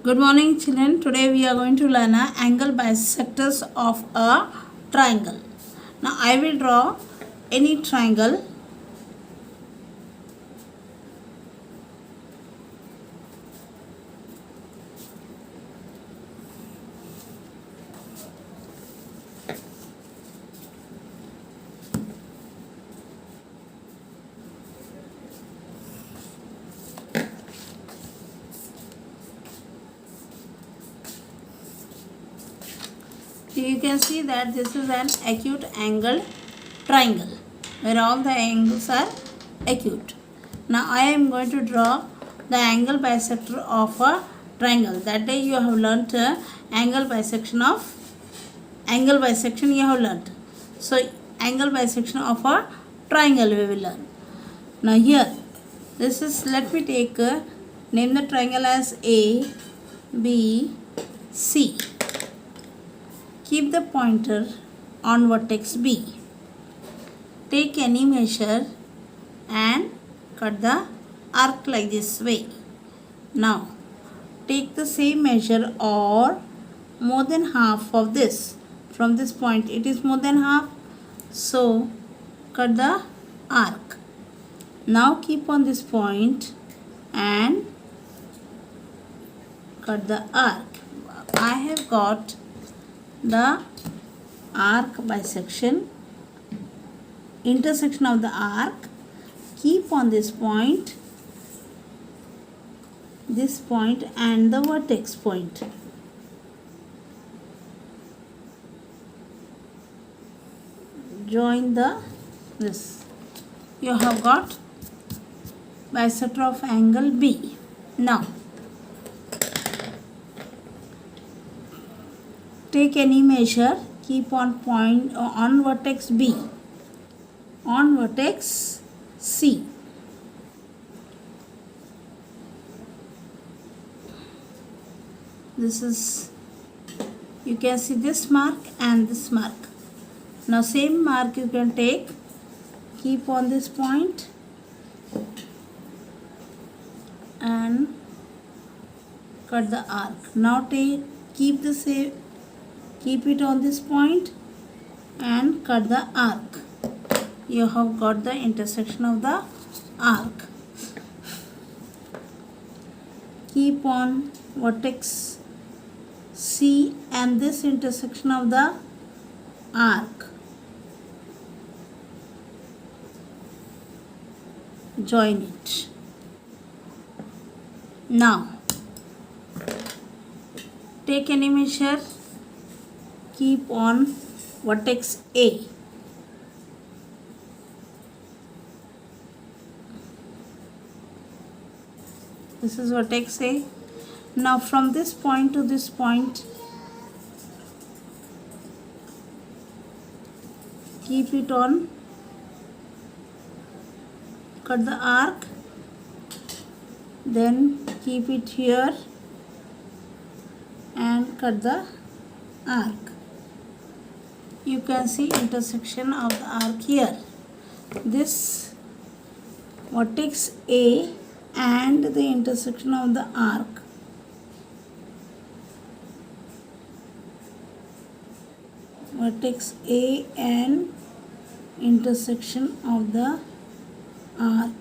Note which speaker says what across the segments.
Speaker 1: Good morning, children. Today we are going to learn angle bisectors of a triangle. Now I will draw any triangle. You can see that this is an acute angle triangle where all the angles are acute. Now I am going to draw the angle bisector of a triangle. That day you have learnt angle bisection you have learnt. So angle bisection of a triangle we will learn. Now here this is, let me take name the triangle as A, B, C. Keep the pointer on vertex B. Take any measure and cut the arc like this way. Now take the same measure or more than half of this. From this point it is more than half, so cut the arc. Now keep on this point and cut the arc. I have got the arc bisection, intersection of the arc. Keep on this point and the vertex point. Join this. You have got bisector of angle B. Now take any measure, keep on point on vertex B, on vertex C. This is, you can see this mark and this mark. Now same mark you can take, keep on this point and cut the arc. Now keep the same, keep it on this point and cut the arc. You have got the intersection of the arc. Keep on vertex C and this intersection of the arc. Join it. Now take any measure, keep on vertex A. This is vertex A. Now from this point to this point, keep it on, cut the arc, then keep it here and cut the arc. You can see intersection of the arc here. This vertex A and the intersection of the arc. Vertex A and intersection of the arc.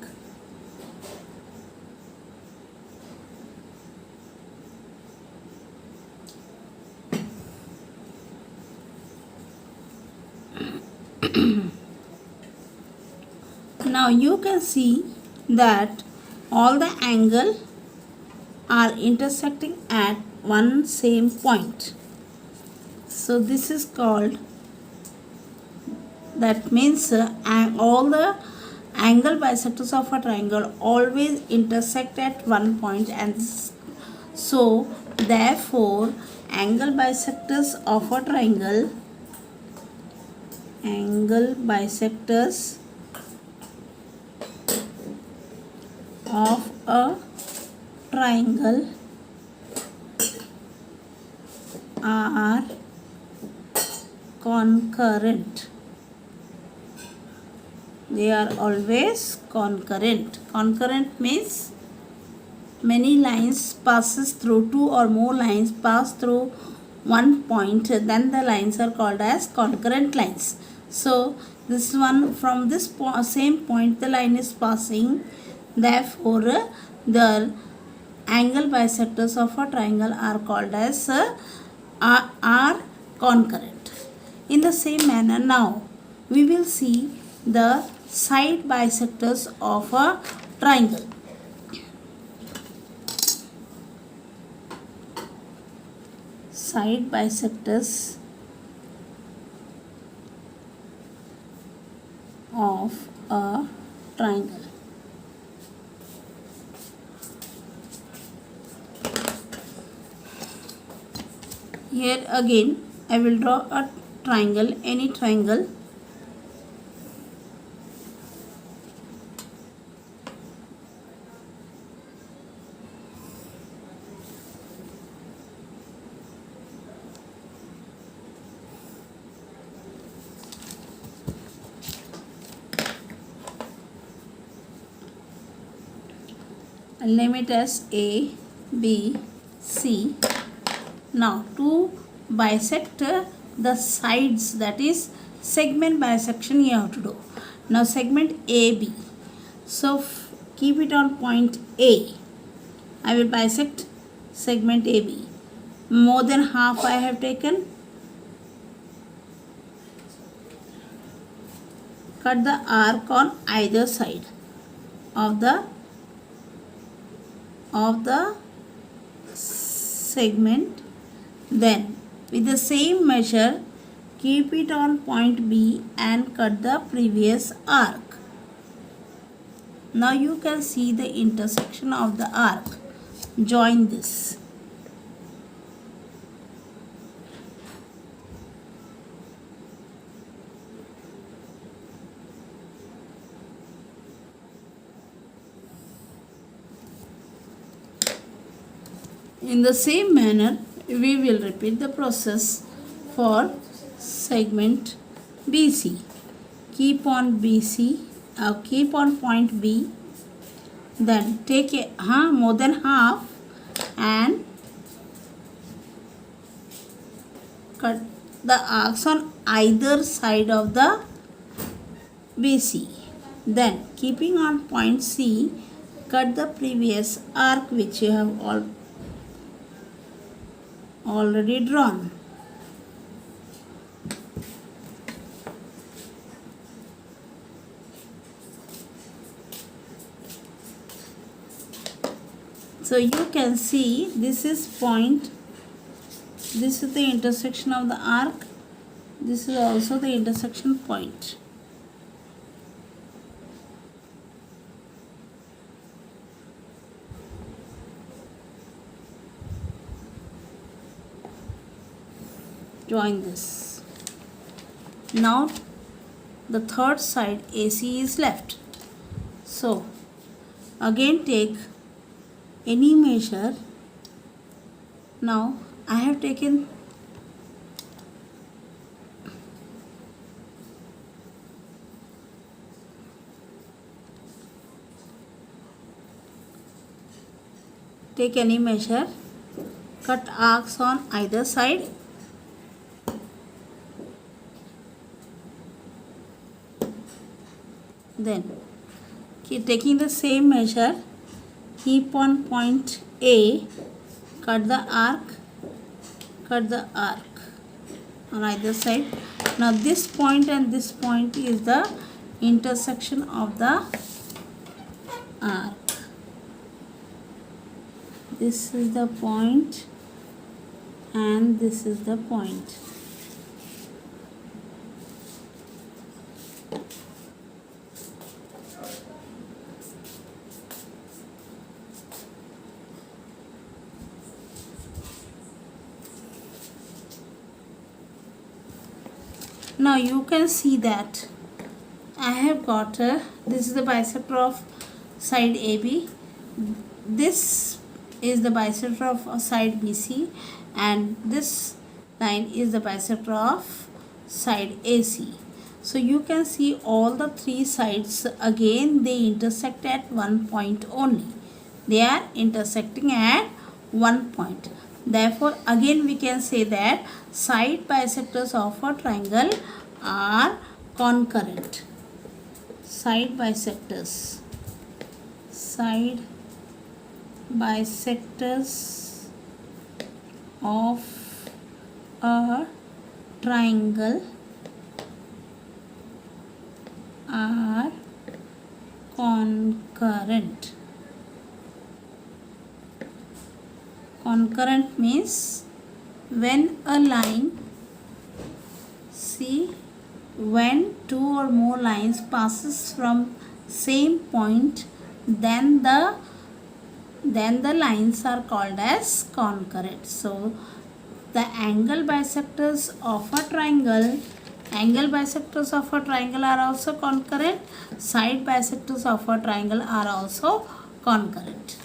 Speaker 1: Now you can see that all the angle are intersecting at one same point. So this is called, that means all the angle bisectors of a triangle always intersect at one point, and so therefore angle bisectors of a triangle, angle bisectors of a triangle are concurrent. They are always concurrent. Concurrent means many lines passes through, two or more lines pass through one point, then the lines are called as concurrent lines. So this one, from this same point the line is passing, therefore the angle bisectors of a triangle are called as are concurrent. In the same manner, now we will see the side bisectors of a triangle. Side bisectors of a triangle. Here again I will draw a triangle, any triangle. And name it as A, B, C. Now to bisect the sides, that is segment bisection, you have to do. Now segment AB. So keep it on point A. I will bisect segment AB. More than half I have taken. Cut the arc on either side of the segment. Then with the same measure, keep it on point B and cut the previous arc. Now you can see the intersection of the arc. Join this. In the same manner, we will repeat the process for segment BC. Keep on BC, keep on point B, then take more than half and cut the arcs on either side of the BC. Then keeping on point C, cut the previous arc which you have already drawn. So you can see this is point, this is the intersection of the arc, this is also the intersection point. Join this. Now the third side AC is left. So again take any measure. Now I have taken take any measure, cut arcs on either side. Then taking the same measure, keep on point A, cut the arc on either side. Now this point and this point is the intersection of the arc. This is the point and this is the point. Now you can see that I have got this is the bisector of side AB, this is the bisector of side BC, and this line is the bisector of side AC. So you can see all the three sides again they intersect at one point only. they are intersecting at one point. Therefore, again we can say that side bisectors of a triangle are concurrent. Side bisectors of a triangle are concurrent. Concurrent means when a line, see, when two or more lines passes from same point, then the lines are called as concurrent. So the angle bisectors of a triangle are also concurrent. Side bisectors of a triangle are also concurrent.